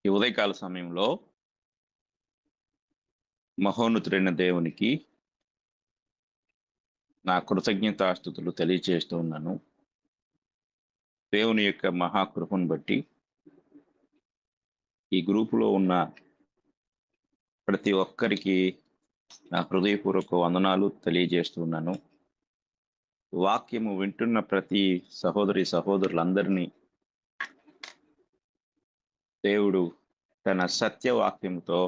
ఈ ఉదయకాల సమయంలో మహోన్నతుడైన దేవునికి నా కృతజ్ఞతాస్తుతులు తెలియజేస్తూ ఉన్నాను. దేవుని యొక్క మహాకృపను బట్టి ఈ గ్రూపులో ఉన్న ప్రతి ఒక్కరికి నా హృదయపూర్వక వందనాలు తెలియజేస్తున్నాను. వాక్యము వింటున్న ప్రతి సహోదరులందరినీ దేవుడు తన సత్యవాక్యంతో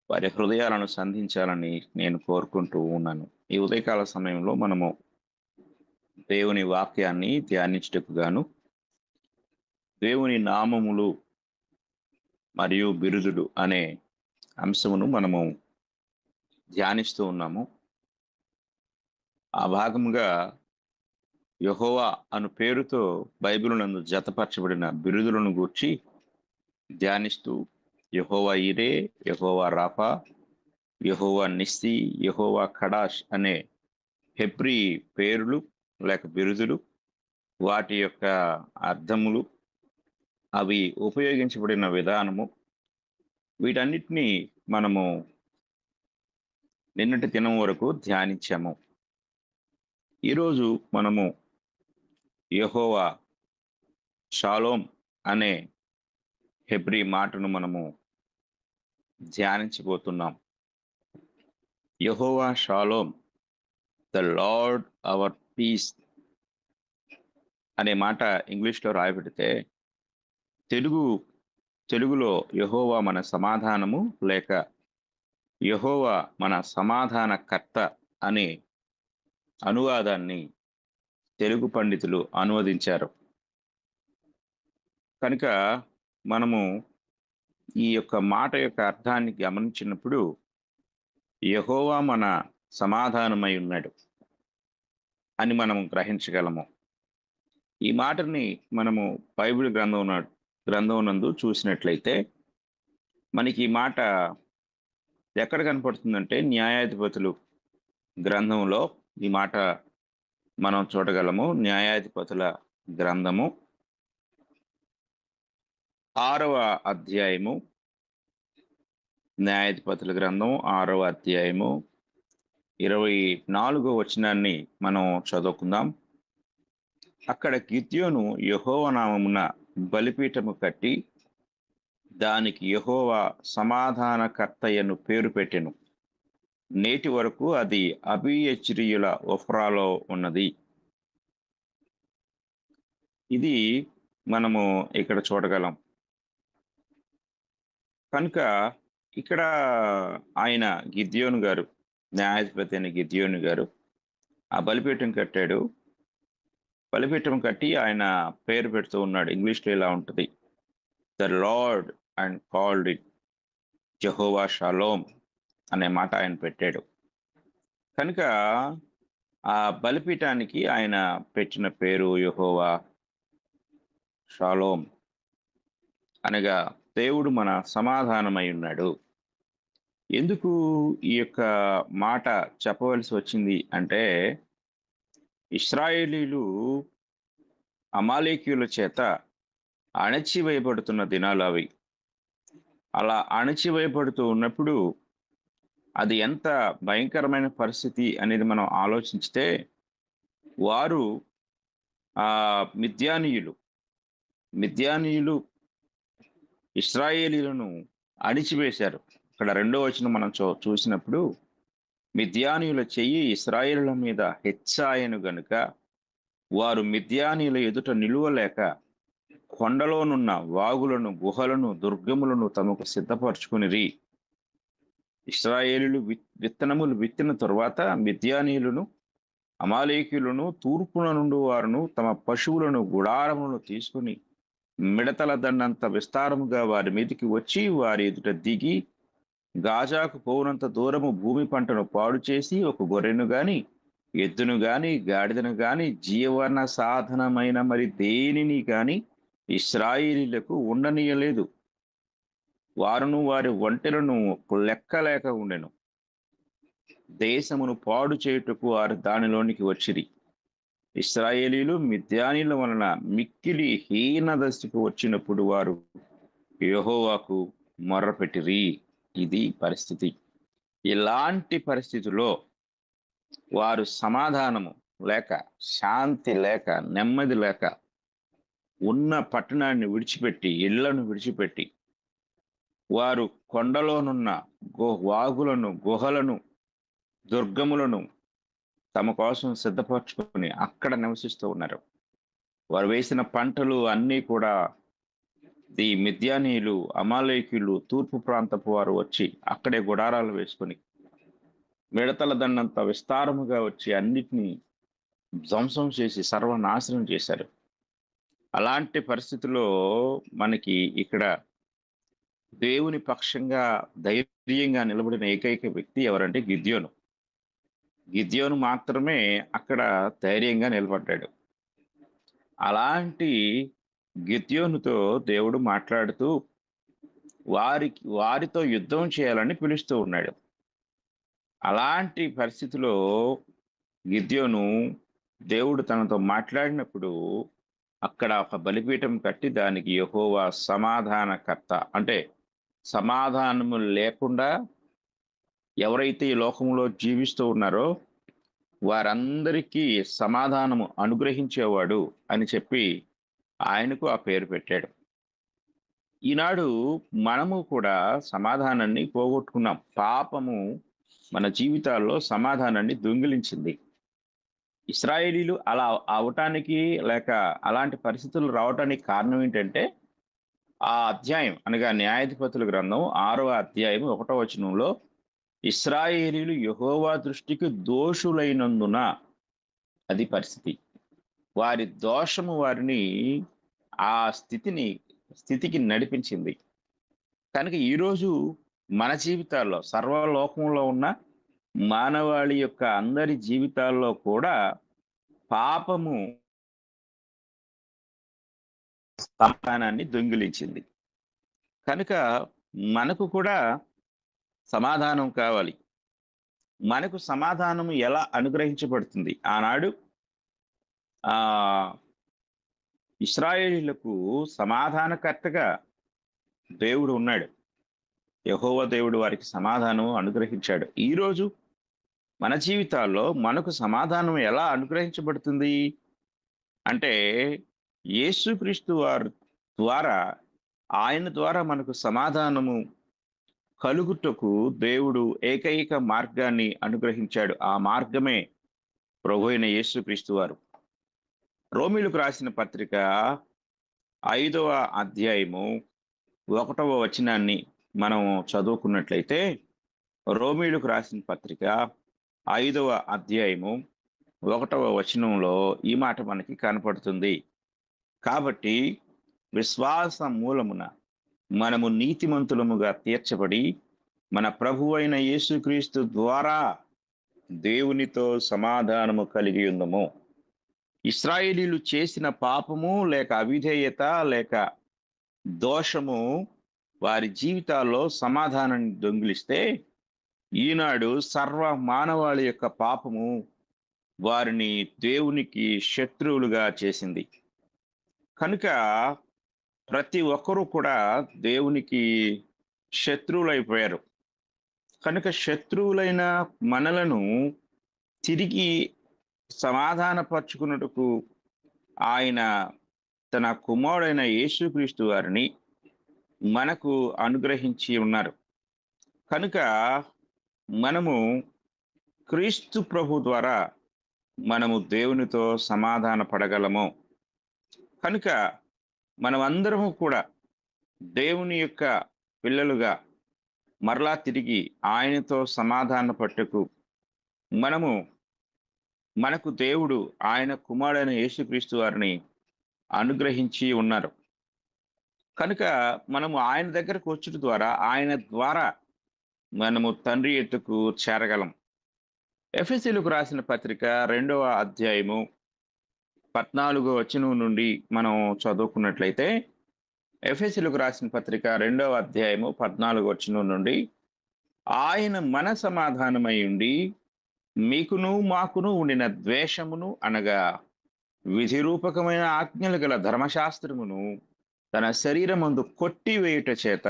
వారి హృదయాలను సంధించాలని నేను కోరుకుంటూ ఉన్నాను. ఈ ఉదయకాల సమయంలో మనము దేవుని వాక్యాన్ని ధ్యానించుటకు గాను దేవుని నామములు మరియు బిరుదులు అనే అంశమును మనము ధ్యానిస్తూ ఉన్నాము. ఆ భాగముగా యెహోవా అను పేరుతో బైబిల్ నందు జతపరచబడిన బిరుదులను గూర్చి ధ్యానిస్తూ యెహోవా ఇరే, యెహోవా రాఫా, యెహోవా నిస్సి, యెహోవా కడాష్ అనే హెబ్రీ పేరులు లేక బిరుదులు, వాటి యొక్క అర్థములు, అవి ఉపయోగించబడిన విధానము, వీటన్నిటినీ మనము నిన్నటి దినం వరకు ధ్యానించాము. ఈరోజు మనము యెహోవా షాలోమ్ అనే హెబ్రీ మాటను మనము ధ్యానించబోతున్నాం. Jehovah Shalom, the lord our peace అనే మాట ఇంగ్లీష్లో రాయబడితే తెలుగులో యెహోవా మన సమాధానము లేక యెహోవా మన సమాధానకర్త అనే అనువాదాన్ని తెలుగు పండితులు అనువదించారు. కనుక మనము ఈ యొక్క మాట యొక్క అర్థాన్ని గమనించినప్పుడు యెహోవా మన సమాధానమై ఉన్నాడు అని మనం గ్రహించగలము. ఈ మాటని మనము బైబిల్ గ్రంథం నందు చూసినట్లయితే మనకి ఈ మాట ఎక్కడ కనపడుతుందంటే న్యాయాధిపతులు గ్రంథంలో ఈ మాట మనం చూడగలము. న్యాయాధిపతుల గ్రంథము 6వ అధ్యాయము, న్యాయాధిపతుల గ్రంథం 6వ అధ్యాయము 24వ వచనాన్ని మనం చదువుకుందాం. అక్కడ గిద్యోను యెహోవా నామమున బలిపీఠము కట్టి దానికి యెహోవా సమాధానకర్తయ్యను పేరు పెట్టెను. నేటి వరకు అది అబీయెజ్రీయుల ఒఫ్రాలో ఉన్నది. ఇది మనము ఇక్కడ చూడగలం. కనుక ఇక్కడ ఆయన గిద్యోను గారు, న్యాయాధిపతి అయిన గిద్యోను గారు ఆ బలిపీఠం కట్టాడు. బలిపీఠం కట్టి ఆయన పేరు పెడుతూ ఉన్నాడు. ఇంగ్లీష్లో ఇలా ఉంటుంది, the lord and called it Jehovah shalom అనే మాట ఆయన పెట్టాడు. కనుక ఆ బలిపీఠానికి ఆయన పెట్టిన పేరు యెహోవా షాలోమ్ అనగా దేవుడు మన సమాధానమై ఉన్నాడు. ఎందుకు ఈ యొక్క మాట చెప్పవలసి వచ్చింది అంటే, ఇశ్రాయేలీలు అమాలేకీయుల చేత అణచివేయబడుతున్న దినాలు అవి. అలా అణచివేయబడుతూ ఉన్నప్పుడు అది ఎంత భయంకరమైన పరిస్థితి అనేది మనం ఆలోచిస్తే, వారు మిద్యానీయులు ఇశ్రాయేలీలను అణిచివేశారు. ఇక్కడ 2వ వచనం మనం చూసినప్పుడు మిద్యానీయుల చెయ్యి ఇశ్రాయేలుల మీద హెచ్చాయను గనుక వారు మిద్యానీయుల ఎదుట నిలువలేక కొండలోనున్న వాగులను, గుహలను, దుర్గములను తమకు సిద్ధపరచుకునిరి. ఇశ్రాయేలీలు విత్తనములు విత్తిన తరువాత మిద్యానీయులను, అమాలేకీయులను, తూర్పున నుండి వారును తమ పశువులను, గుడారములను తీసుకుని మిడతల దండంత విస్తారముగా వారి మీదికి వచ్చి వారి ఎదుట దిగి గాజాకు పోవునంత దూరము భూమి పంటను పాడు చేసి ఒక గొర్రెను గాని, ఎద్దును గాని, గాడిదను గాని, జీవన సాధనమైన మరి దేనిని గాని ఇశ్రాయేలీలకు ఉండనీయలేదు. వారును వారి ఒంటెలను లెక్కలేక ఉండెను. దేశమును పాడు చేయుటకు వారు దానిలోనికి వచ్చిరి. ఇశ్రాయేలీలు మిద్యానీయుల వలన మిక్కిలి హీన దశకు వచ్చినప్పుడు వారు యెహోవాకు మొర్రపెట్టిరి. ఇది పరిస్థితి. ఇలాంటి పరిస్థితిలో వారు సమాధానము లేక, శాంతి లేక, నెమ్మది లేక ఉన్న పట్టణాన్ని విడిచిపెట్టి, ఇళ్లను విడిచిపెట్టి, వారు కొండలోనున్న వాగులను, గుహలను, దుర్గములను తమ కోసం సిద్ధపరచుకొని అక్కడ నివసిస్తూ ఉన్నారు. వారు వేసిన పంటలు అన్నీ కూడా ఈ మిద్యానీయులు, అమాలేకీయులు, తూర్పు ప్రాంతపు వారు వచ్చి అక్కడే గుడారాలు వేసుకొని మిడతల దండంత విస్తారముగా వచ్చి అన్నిటినీ ధ్వంసం చేసి సర్వనాశనం చేశారు. అలాంటి పరిస్థితిలో మనకి ఇక్కడ దేవుని పక్షంగా ధైర్యంగా నిలబడిన ఏకైక వ్యక్తి ఎవరంటే గిద్యోను. గిద్యోను మాత్రమే అక్కడ ధైర్యంగా నిలబడ్డాడు. అలాంటి గిద్యోనుతో దేవుడు మాట్లాడుతూ వారితో యుద్ధం చేయాలని పిలుస్తూ ఉన్నాడు. అలాంటి పరిస్థితిలో గిద్యోను దేవుడు తనతో మాట్లాడినప్పుడు అక్కడ ఒక బలిపీఠం కట్టి దానికి యెహోవా సమాధానకర్త, అంటే సమాధానము లేకుండా ఎవరైతే ఈ లోకంలో జీవిస్తూ ఉన్నారో వారందరికీ సమాధానము అనుగ్రహించేవాడు అని చెప్పి ఆయనకు ఆ పేరు పెట్టాడు. ఈనాడు మనము కూడా సమాధానాన్ని పోగొట్టుకున్నాం. పాపము మన జీవితాల్లో సమాధానాన్ని దొంగిలించింది. ఇశ్రాయేలీలు అలా అవటానికి లేక అలాంటి పరిస్థితులు రావటానికి కారణం ఏంటంటే ఆ అధ్యాయం అనగా న్యాయాధిపతుల గ్రంథం 6వ అధ్యాయం 1వ వచనంలో ఇశ్రాయేలీయులు యెహోవా దృష్టికి దోషులైనందున, అది పరిస్థితి. వారి దోషము వారిని ఆ స్థితికి నడిపించింది. కనుక ఈరోజు మన జీవితాల్లో సర్వలోకంలో ఉన్న మానవాళి యొక్క అందరి జీవితాల్లో కూడా పాపము సమాధానాన్ని దొంగిలించింది. కనుక మనకు కూడా సమాధానం కావాలి. మనకు సమాధానం ఎలా అనుగ్రహించబడుతుంది? ఆనాడు ఆ ఇశ్రాయేలీయులకు సమాధానకర్తగా దేవుడు ఉన్నాడు. యెహోవా దేవుడు వారికి సమాధానం అనుగ్రహించాడు. ఈరోజు మన జీవితాల్లో మనకు సమాధానం ఎలా అనుగ్రహించబడుతుంది అంటే యేసుక్రీస్తు వారి ద్వారా, ఆయన ద్వారా మనకు సమాధానము కలుగుటకు దేవుడు ఏకైక మార్గాన్ని అనుగ్రహించాడు. ఆ మార్గమే ప్రభువైన యేసుక్రీస్తు వారు. రోమీయులకు రాసిన పత్రిక 5వ అధ్యాయము 1వ వచనాన్ని మనం చదువుకున్నట్లయితే, రోమీయులకు రాసిన పత్రిక 5వ అధ్యాయము 1వ వచనంలో ఈ మాట మనకి కనపడుతుంది. కాబట్టి విశ్వాస మూలమున మనము నీతిమంతులముగా తీర్చబడి మన ప్రభువైన యేసుక్రీస్తు ద్వారా దేవునితో సమాధానము కలిగి ఉందము. ఇశ్రాయేలీయులు చేసిన పాపము లేక అవిధేయత లేక దోషము వారి జీవితాల్లో సమాధానాన్ని దొంగిలిస్తే, ఈనాడు సర్వ మానవాళి యొక్క పాపము వారిని దేవునికి శత్రువులుగా చేసింది. కనుక ప్రతి ఒక్కరూ కూడా దేవునికి శత్రువులైపోయారు. కనుక శత్రువులైన మనలను తిరిగి సమాధానపరుచుకున్నట్టుకు ఆయన తన కుమారుడైన యేసుక్రీస్తు వారిని మనకు అనుగ్రహించి ఉన్నారు. కనుక మనము క్రీస్తు ప్రభు ద్వారా మనము దేవునితో సమాధాన పడగలము. కనుక మనమందరము కూడా దేవుని యొక్క పిల్లలుగా మరలా తిరిగి ఆయనతో సమాధాన పట్టుకు మనకు దేవుడు ఆయన కుమారుడైన యేసుక్రీస్తు వారిని అనుగ్రహించి ఉన్నారు. కనుక మనము ఆయన దగ్గరకు వచ్చుట ద్వారా ఆయన ద్వారా మనము తండ్రి ఎద్దుకు చేరగలం. ఎఫెసీయులకు రాసిన పత్రిక 2వ అధ్యాయము 14వ వచనం నుండి మనం చదువుకున్నట్లయితే, ఎఫెసీయులకు రాసిన పత్రిక 2వ అధ్యాయము 14వ వచనం నుండి, ఆయన మన సమాధానమై ఉండి మీకును మాకును ఉండిన ద్వేషమును అనగా విధిరూపకమైన ఆజ్ఞలు గల ధర్మశాస్త్రమును తన శరీరమందు కొట్టివేయుట చేత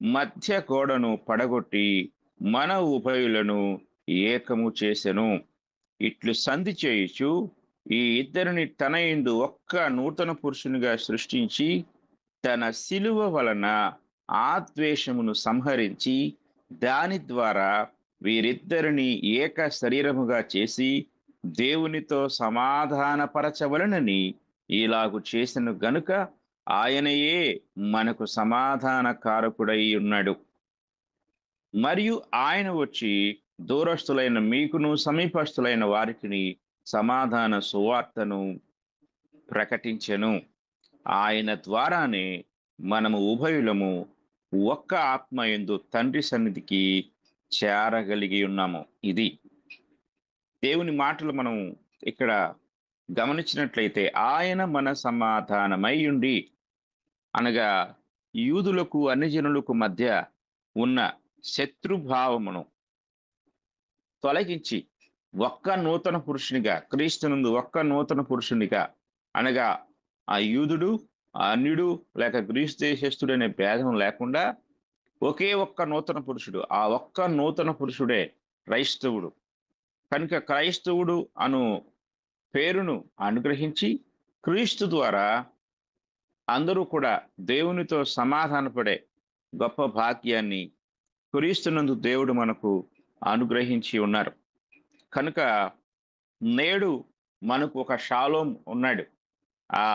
మధ్య గోడను పడగొట్టి మన ఉభయులను ఏకము చేసెను. ఇట్లు సంధి చేయుచు ఈ ఇద్దరిని తన యందు ఒక్క నూతన పురుషునిగా సృష్టించి తన శిలువ వలన ఆ ద్వేషమును సంహరించి దాని ద్వారా వీరిద్దరిని ఏక శరీరముగా చేసి దేవునితో సమాధానపరచవలనని ఇలాగు చేసిన గనుక ఆయనయే మనకు సమాధాన కారకుడై ఉన్నాడు. మరియు ఆయన వచ్చి దూరస్తులైన మీకును సమీపస్తులైన వారికిని సమాధాన సువార్తను ప్రకటించెను. ఆయన ద్వారానే మనము ఉభయులము ఒక్క ఆత్మ యందు తండ్రి సన్నిధికి చేరగలిగి ఉన్నాము. ఇది దేవుని మాటలు మనం ఇక్కడ గమనించినట్లయితే, ఆయన మన సమాధానమై ఉండి, అనగా యూదులకు అన్యజనులకు మధ్య ఉన్న శత్రుభావమును తొలగించి ఒక్క నూతన పురుషునిగా, క్రీస్తునందు ఒక్క నూతన పురుషునిగా, అనగా ఆ యూదుడు, ఆ అన్యుడు లేక గ్రీసు దేశస్థుడు అనే భేదం లేకుండా ఒకే ఒక్క నూతన పురుషుడు, ఆ ఒక్క నూతన పురుషుడే క్రైస్తవుడు. కనుక క్రైస్తవుడు అను పేరును అనుగ్రహించి క్రీస్తు ద్వారా అందరూ కూడా దేవునితో సమాధానపడే గొప్ప భాగ్యాన్ని క్రీస్తునందు దేవుడు మనకు అనుగ్రహించి ఉన్నారు. కనుక నేడు మనకు ఒక షాలోం ఉన్నాడు. ఆ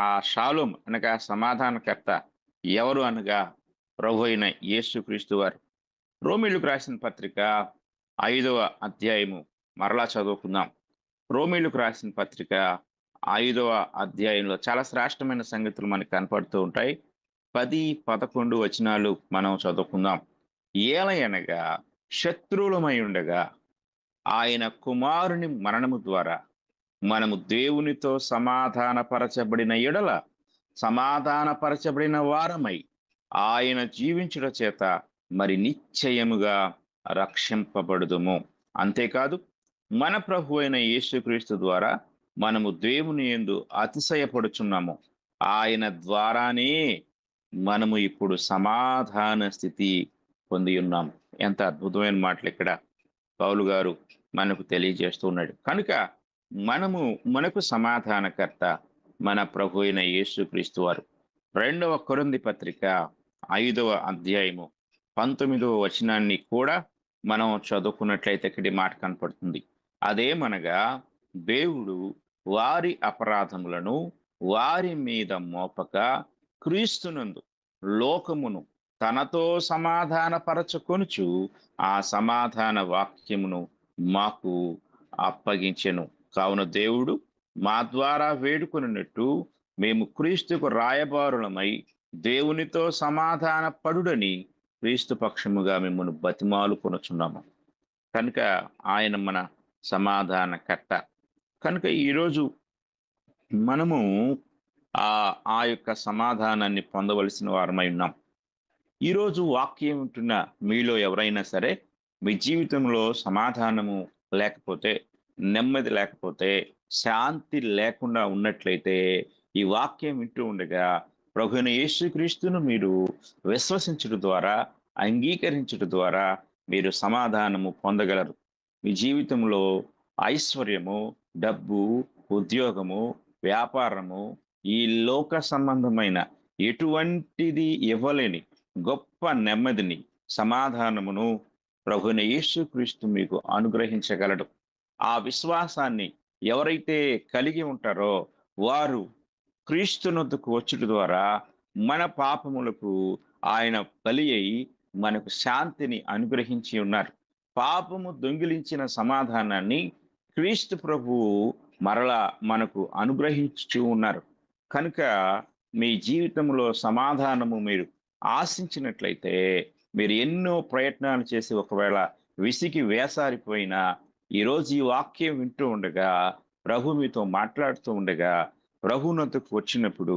ఆ షాలోం అనగా సమాధానకర్త ఎవరు అనగా ప్రభు అయిన యేసుక్రీస్తు వారు. రోమీయులకు రాసిన పత్రిక 5వ అధ్యాయము మరలా చదువుకుందాం. రోమీయులకు రాసిన పత్రిక 5వ అధ్యాయంలో చాలా శ్రేష్టమైన సంగతులు మనకు కనపడుతూ ఉంటాయి. 10, 11 వచనాలు మనం చదువుకుందాం. ఏలయనగా శత్రువులమై ఉండగా ఆయన కుమారుని మరణము ద్వారా మనము దేవునితో సమాధానపరచబడిన ఎడల సమాధానపరచబడిన వారమై ఆయన జీవించుట చేత మరి నిశ్చయముగా రక్షింపబడుదుము. అంతేకాదు, మన ప్రభు అయిన యేసుక్రీస్తు ద్వారా మనము దేవుని యందు అతిశయపడుచున్నాము. ఆయన ద్వారానే మనము ఇప్పుడు సమాధాన స్థితి పొంది ఉన్నాము. ఎంత అద్భుతమైన మాటలు ఇక్కడ పౌలు గారు మనకు తెలియజేస్తూ ఉన్నాడు. కనుక మనకు సమాధానకర్త మన ప్రభు అయిన యేసుక్రీస్తు వారు. 2వ కొరింథీ పత్రిక 5వ అధ్యాయము 19వ వచనాన్ని కూడా మనం చదువుకున్నట్లయితే ఇక్కడి మాట కనపడుతుంది. అదేమనగా, దేవుడు వారి అపరాధములను వారి మీద మోపక క్రీస్తునందు లోకమును తనతో సమాధానపరచుకొనుచు ఆ సమాధాన వాక్యమును మాకు అప్పగించెను. కావున దేవుడు మా ద్వారా వేడుకొనున్నట్టు మేము క్రీస్తుకు రాయబారులమై దేవునితో సమాధాన పడుడని క్రీస్తు పక్షముగా మిమ్మల్ని బతిమాలు కొనుచున్నాము. కనుక ఆయన మన సమాధానకర్త. కనుక ఈరోజు మనము ఆ యొక్క సమాధానాన్ని పొందవలసిన వారమై ఉన్నాం. ఈరోజు వాక్యం ఉంటున్న మీలో ఎవరైనా సరే మీ జీవితంలో సమాధానము లేకపోతే, నెమ్మది లేకపోతే, శాంతి లేకుండా ఉన్నట్లయితే ఈ వాక్యం వింటూ ఉండగా ప్రభువైన యేసుక్రీస్తును మీరు విశ్వసించడం ద్వారా, అంగీకరించడం ద్వారా మీరు సమాధానము పొందగలరు. మీ జీవితంలో ఐశ్వర్యము, డబ్బు, ఉద్యోగము, వ్యాపారము, ఈ లోక సంబంధమైన ఎటువంటిది ఇవ్వలేని గొప్ప నెమ్మదిని, సమాధానమును ప్రభువైన యేసుక్రీస్తు మీకు అనుగ్రహించగలడు. ఆ విశ్వాసాన్ని ఎవరైతే కలిగి ఉంటారో వారు క్రీస్తునొద్దకు వచ్చుట ద్వారా మన పాపములకు ఆయన బలి అయి మనకు శాంతిని అనుగ్రహించి ఉన్నారు. పాపము దొంగిలించిన సమాధానాన్ని క్రీస్తు ప్రభువు మరలా మనకు అనుగ్రహించు ఉన్నారు. కనుక మీ జీవితంలో సమాధానము మీరు ఆశించినట్లయితే, మీరు ఎన్నో ప్రయత్నాలు చేసి ఒకవేళ విసిగి వేసారిపోయినా ఈరోజు ఈ వాక్యం వింటూ ఉండగా, ప్రభు మీతో మాట్లాడుతూ ఉండగా, ప్రభువునొద్దకు వచ్చినప్పుడు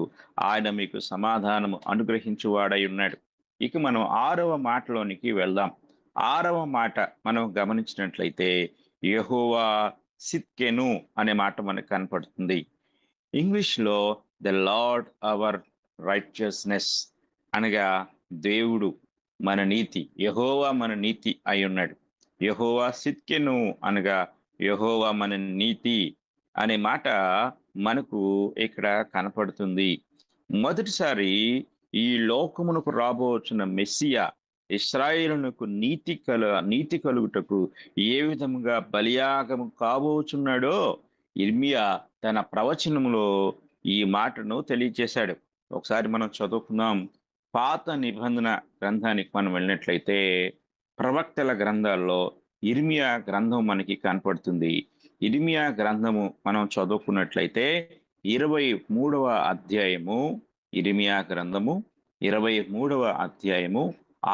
ఆయన మీకు సమాధానము అనుగ్రహించువాడై ఉన్నాడు. ఇక మనం 6వ మాటలోనికి వెళ్దాం. 6వ మాట మనం గమనించినట్లయితే యెహోవా సిద్కెను అనే మాట మనకు కనపడుతుంది. ఇంగ్లీష్లో ద లార్డ్ అవర్ రైచియస్‌నెస్ అనగా దేవుడు మన నీతి. యెహోవా మన నీతి అయ్యున్నాడు. యెహోవా సిద్కెను అనగా యెహోవా మన నీతి అనే మాట మనకు ఇక్కడ కనపడుతుంది. మొదటిసారి ఈ లోకమునకు రాబోచున్న మెస్సియా ఇశ్రాయేలునకు నీతి కలుగుటకు ఏ విధముగా బలియాగము కాబోచున్నాడో యిర్మీయా తన ప్రవచనములో ఈ మాటను తెలియజేశాడు. ఒకసారి మనం చదువుకుందాం. పాత నిబంధన గ్రంథానికి మనం వెళ్ళినట్లయితే ప్రవక్తల గ్రంథాల్లో యిర్మీయా గ్రంథం మనకి కనపడుతుంది. యిర్మీయా గ్రంథము మనం చదువుకున్నట్లయితే 23వ అధ్యాయము, యిర్మీయా గ్రంథము 23వ అధ్యాయము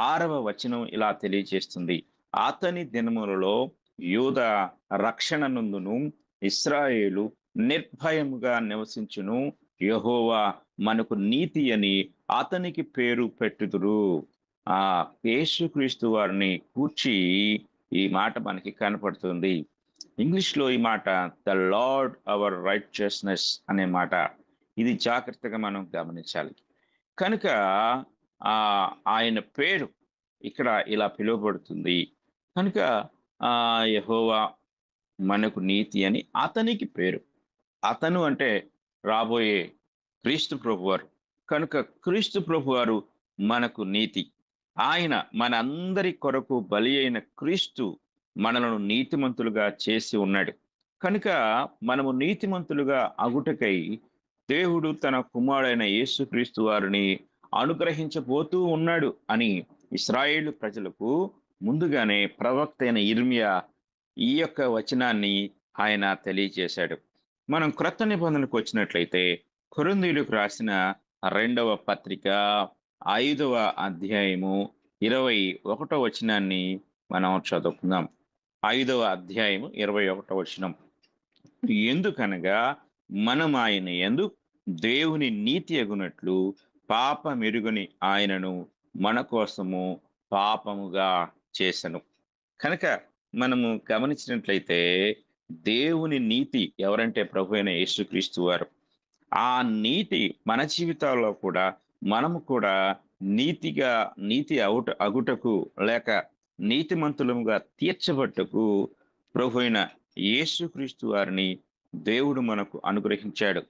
6వ వచనం ఇలా తెలియజేస్తుంది. అతని దినములలో యూదా రక్షణ నందును, ఇశ్రాయేలు నిర్భయముగా నివసించును. యెహోవా మనకు నీతి అని అతనికి పేరు పెట్టుదురు. ఆ యేసుక్రీస్తు వారిని గూర్చి ఈ మాట మనకి కనపడుతుంది. ఇంగ్లీష్‌లో ఈ మాట ద లార్డ్ అవర్ రైచియస్‌నెస్ అనే మాట. ఇది జాగ్రత్తగా మనం గమనించాలి. కనుక ఆయన పేరు ఇక్కడ ఇలా పిలువబడుతుంది. కనుక యెహోవా మనకు నీతి అని అతనికి పేరు. అతను అంటే రాబోయే క్రీస్తు ప్రభువారు. కనుక క్రీస్తు ప్రభువారు మనకు నీతి. ఆయన మనందరి కొరకు బలి అయిన క్రీస్తు మనలను నీతిమంతులుగా చేసి ఉన్నాడు. కనుక మనము నీతిమంతులుగా అగుటకై దేవుడు తన కుమారుడైన యేసుక్రీస్తు వారిని అనుగ్రహించబోతూ ఉన్నాడు అని ఇశ్రాయేలు ప్రజలకు ముందుగానే ప్రవక్త అయిన యిర్మీయా ఈ యొక్క వచనాన్ని ఆయన తెలియజేశాడు. మనం క్రొత్త నిబంధనకు వచ్చినట్లయితే కొరింథీయులకు రాసిన 2వ పత్రిక 5వ అధ్యాయము 21వ వచనాన్ని మనం చదువుకుందాం. 5వ అధ్యాయము 21వ వచనం. ఎందుకనగా మనం ఆయన యందు దేవుని నీతి అగునట్లు పాపమెరుగని ఆయనను మన కోసము పాపముగా చేసెను. కనుక మనము గమనించినట్లయితే దేవుని నీతి ఎవరంటే ప్రభువైన యేసుక్రీస్తు వారు. ఆ నీతి మన జీవితాల్లో కూడా మనము కూడా నీతి అగుటకు లేక నీతిమంతులముగా తీర్చబట్టుకు ప్రభువైన యేసుక్రీస్తు వారిని దేవుడు మనకు అనుగ్రహించాడు.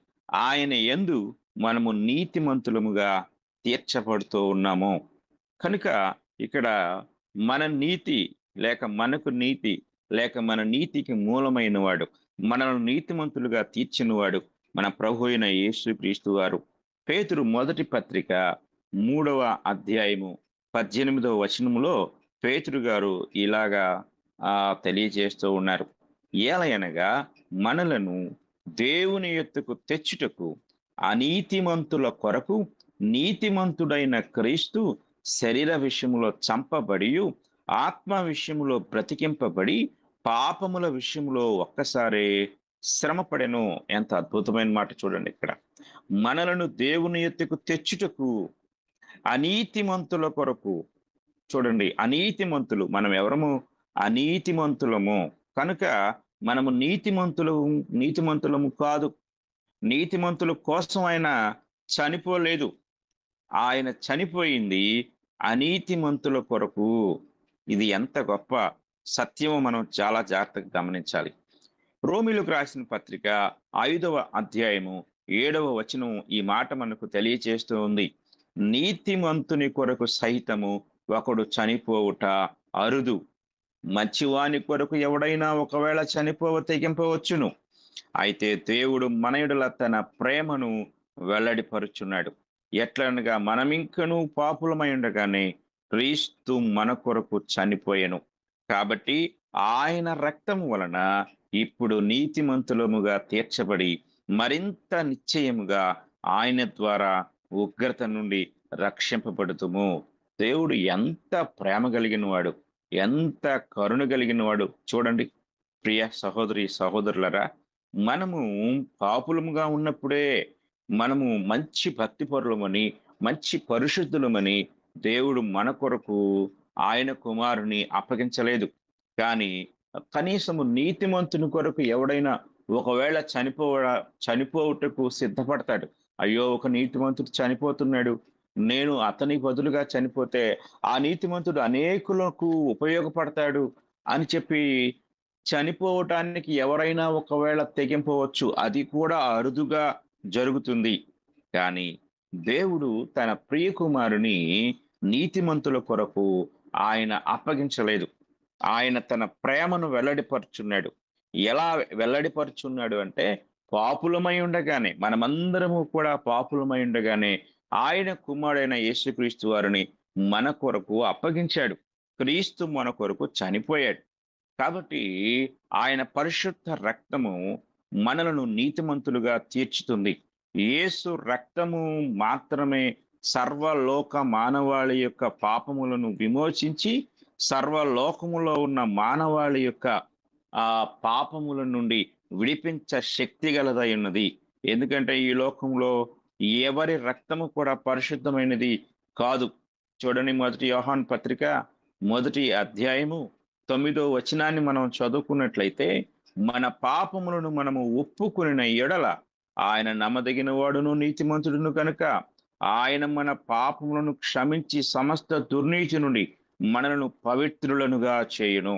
ఆయన యందు మనము నీతిమంతులముగా తీర్చబడుతూ ఉన్నాము. కనుక ఇక్కడ మన నీతి లేక మనకు నీతి లేక మన నీతికి మూలమైన వాడు, మనల్ని నీతిమంతులుగా తీర్చినవాడు మన ప్రభు అయిన యేసుక్రీస్తు వారు. పేతురు మొదటి పత్రిక 3వ అధ్యాయము 18వ వచనములో పేతురు గారు ఇలాగా తెలియజేస్తూ ఉన్నారు. ఏలయనగా మనలను దేవుని యొద్దకు తెచ్చుటకు అనీతిమంతుల కొరకు నీతిమంతుడైన క్రీస్తు శరీర విషయములో చంపబడియు ఆత్మ విషయములో బ్రతికింపబడి పాపముల విషయంలో ఒక్కసారే శ్రమపడెను. ఎంత అద్భుతమైన మాట చూడండి ఇక్కడ. మనలను దేవుని యొద్దకు తెచ్చుటకు అనీతిమంతుల కొరకు. చూడండి, అనీతిమంతులు మనం ఎవరము? అనీతిమంతులము. కనుక మనము నీతిమంతులము కాదు. నీతిమంతుల కోసం ఆయన చనిపోలేదు. ఆయన చనిపోయింది అనీతిమంతుల కొరకు. ఇది ఎంత గొప్ప సత్యమో మనం చాలా జాగ్రత్తగా గమనించాలి. రోమీయులకు రాసిన పత్రిక 5వ అధ్యాయము 7వ వచనం ఈ మాట మనకు తెలియజేస్తూ ఉంది. నీతిమంతుని కొరకు సహితము ఒకడు చనిపోవుట అరుదు. మంచివాని కొరకు ఎవడైనా ఒకవేళ తెగింపవచ్చును. అయితే దేవుడు మన యెడల తన ప్రేమను వెల్లడిపరుచున్నాడు. ఎట్లనగా మనమింకను పాపులమై ఉండగానే క్రీస్తు మన కొరకు చనిపోయెను. కాబట్టి ఆయన రక్తము వలన ఇప్పుడు నీతిమంతులముగా తీర్చబడి మరింత నిశ్చయముగా ఆయన ద్వారా ఉగ్రత నుండి రక్షింపబడుతుము. దేవుడు ఎంత ప్రేమ కలిగిన వాడు, ఎంత కరుణ కలిగిన వాడు చూడండి. ప్రియ సహోదరి సహోదరులరా, మనము పాపులముగా ఉన్నప్పుడే మనము మంచి భక్తిపరులమని, మంచి పరిశుద్ధులమని దేవుడు మన కొరకు ఆయన కుమారుని అప్పగించలేదు. కానీ కనీసము నీతిమంతుని కొరకు ఎవడైనా ఒకవేళ చనిపోవుటకు సిద్ధపడతాడు. అయ్యో! ఒక నీతిమంతుడు చనిపోతున్నాడు. నేను అతని బదులుగా చనిపోతే, ఆ నీతిమంతుడు అనేకులకు ఉపయోగపడతాడు అని చెప్పి చనిపోవటానికి ఎవరైనా ఒకవేళ తెగింపవచ్చు. అది కూడా అరుదుగా జరుగుతుంది. కానీ దేవుడు తన ప్రియ కుమారుని నీతిమంతుల కొరకు ఆయన అప్పగించలేదు. ఆయన తన ప్రేమను వెల్లడిపరుచున్నాడు. ఎలా వెల్లడిపరుచున్నాడు అంటే, పాపులమై ఉండగానే, మనమందరము కూడా పాపులమై ఉండగానే, ఆయన కుమారుడైన యేసుక్రీస్తు వారిని మన కొరకు అప్పగించాడు. క్రీస్తు మన కొరకు చనిపోయాడు. కాబట్టి ఆయన పరిశుద్ధ రక్తము మనలను నీతిమంతులుగా తీర్చుతుంది. యేసు రక్తము మాత్రమే సర్వలోక మానవాళి యొక్క పాపములను విమోచించి, సర్వలోకములో ఉన్న మానవాళి యొక్క పాపముల నుండి విడిపించ శక్తి గలదై ఉన్నది. ఎందుకంటే ఈ లోకంలో ఎవరి రక్తము కూడా పరిశుద్ధమైనది కాదు. చూడండి, మొదటి యోహాను పత్రిక మొదటి అధ్యాయము 9వ వచనాన్ని మనం చదువుకున్నట్లయితే, మన పాపములను మనము ఒప్పుకొనిన ఎడల ఆయన నమ్మదగిన వాడును నీతిమంతుడును కనుక ఆయన మన పాపములను క్షమించి సమస్త దుర్నీతి నుండి మనలను పవిత్రులనుగా చేయును.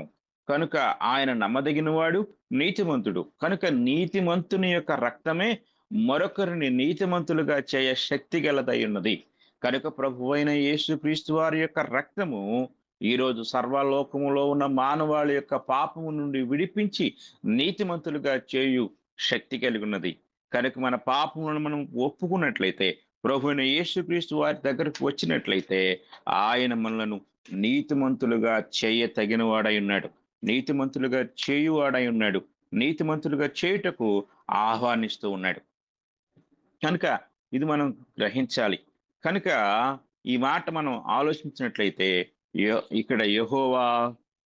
కనుక ఆయన నమ్మదగినవాడు, నీతిమంతుడు. కనుక నీతిమంతుని యొక్క రక్తమే మరొకరిని నీతిమంతులుగా చేయ శక్తి గలదై ఉన్నది. కనుక ప్రభువైన యేసుక్రీస్తు వారి యొక్క రక్తము ఈరోజు సర్వలోకములో ఉన్న మానవాళి యొక్క పాపము నుండి విడిపించి నీతిమంతులుగా చేయు శక్తి కలిగి ఉన్నది. కనుక మన పాపములను మనం ఒప్పుకున్నట్లయితే, ప్రభువైన యేసుక్రీస్తు వారి దగ్గరకు వచ్చినట్లయితే, ఆయన మనలను నీతిమంతులుగా చేయ తగిన వాడై ఉన్నాడు. నీతిమంతులుగా చేయువాడై ఉన్నాడు. నీతిమంతులుగా చేయుటకు ఆహ్వానిస్తూ ఉన్నాడు. కనుక ఇది మనం గ్రహించాలి. కనుక ఈ మాట మనం ఆలోచించినట్లయితే, ఇక్కడ యెహోవా